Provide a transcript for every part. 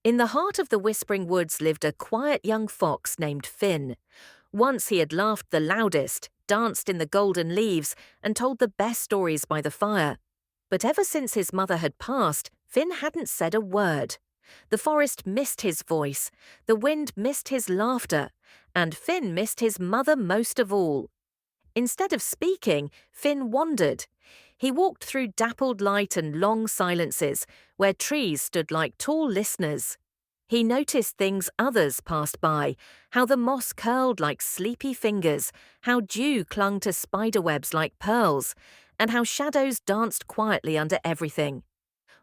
In the heart of the Whispering Woods lived a quiet young fox named Finn. Once he had laughed the loudest, danced in the golden leaves, and told the best stories by the fire. But ever since his mother had passed, Finn hadn't said a word. The forest missed his voice, the wind missed his laughter, and Finn missed his mother most of all. Instead of speaking, Finn wandered. He walked through dappled light and long silences, where trees stood like tall listeners. He noticed things others passed by, how the moss curled like sleepy fingers, how dew clung to spiderwebs like pearls, and how shadows danced quietly under everything.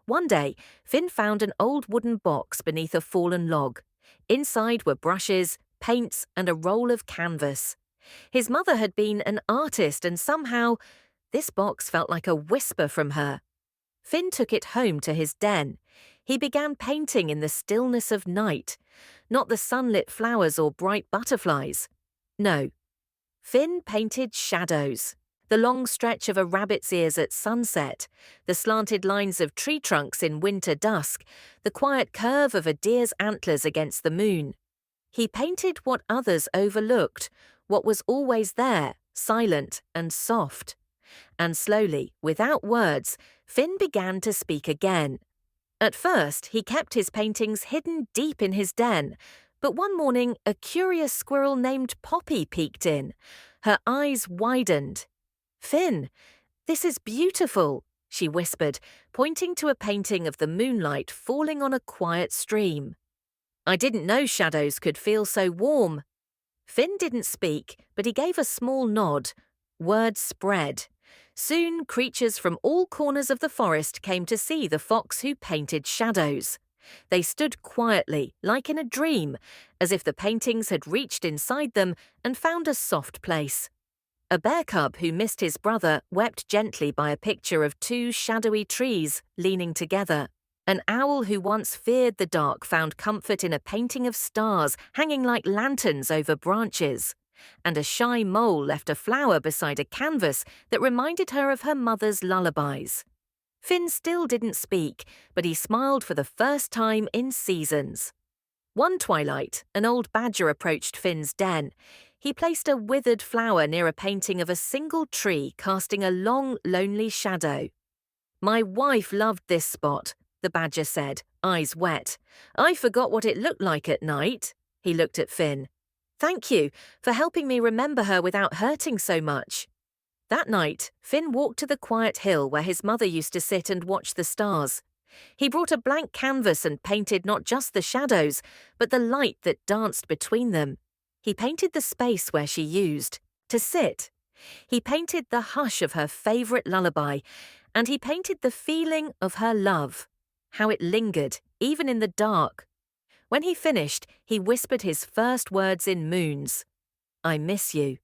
One day, Finn found an old wooden box beneath a fallen log. Inside were brushes, paints, and a roll of canvas. His mother had been an artist, and somehow this box felt like a whisper from her. Finn took it home to his den. He began painting in the stillness of night, not the sunlit flowers or bright butterflies. No, Finn painted shadows. The long stretch of a rabbit's ears at sunset, the slanted lines of tree trunks in winter dusk, the quiet curve of a deer's antlers against the moon. He painted what others overlooked, what was always there, silent and soft. And slowly, without words, Finn began to speak again. At first, he kept his paintings hidden deep in his den, but one morning a curious squirrel named Poppy peeked in. Her eyes widened. "Finn, this is beautiful," she whispered, pointing to a painting of the moonlight falling on a quiet stream. "I didn't know shadows could feel so warm." Finn didn't speak, but he gave a small nod. Word spread. Soon, creatures from all corners of the forest came to see the fox who painted shadows. They stood quietly, like in a dream, as if the paintings had reached inside them and found a soft place. A bear cub who missed his brother wept gently by a picture of two shadowy trees leaning together. An owl who once feared the dark found comfort in a painting of stars hanging like lanterns over branches. And a shy mole left a flower beside a canvas that reminded her of her mother's lullabies. Finn still didn't speak, but he smiled for the first time in seasons. One twilight, an old badger approached Finn's den. He placed a withered flower near a painting of a single tree casting a long, lonely shadow. "My wife loved this spot," the badger said, eyes wet. "I forgot what it looked like at night." He looked at Finn. "Thank you for helping me remember her without hurting so much." That night, Finn walked to the quiet hill where his mother used to sit and watch the stars. He brought a blank canvas and painted not just the shadows, but the light that danced between them. He painted the space where she used to sit. He painted the hush of her favorite lullaby, and he painted the feeling of her love, how it lingered, even in the dark. When he finished, he whispered his first words in moons. "I miss you."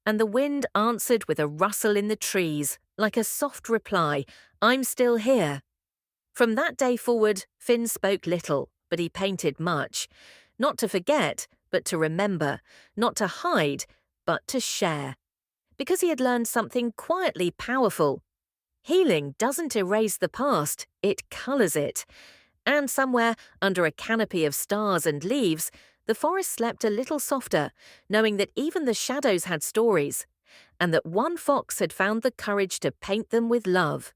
And the wind answered with a rustle in the trees, like a soft reply, "I'm still here." From that day forward, Finn spoke little, but he painted much. Not to forget, but to remember. Not to hide, but to share. Because he had learned something quietly powerful. Healing doesn't erase the past, it colors it. And somewhere, under a canopy of stars and leaves, the forest slept a little softer, knowing that even the shadows had stories, and that one fox had found the courage to paint them with love.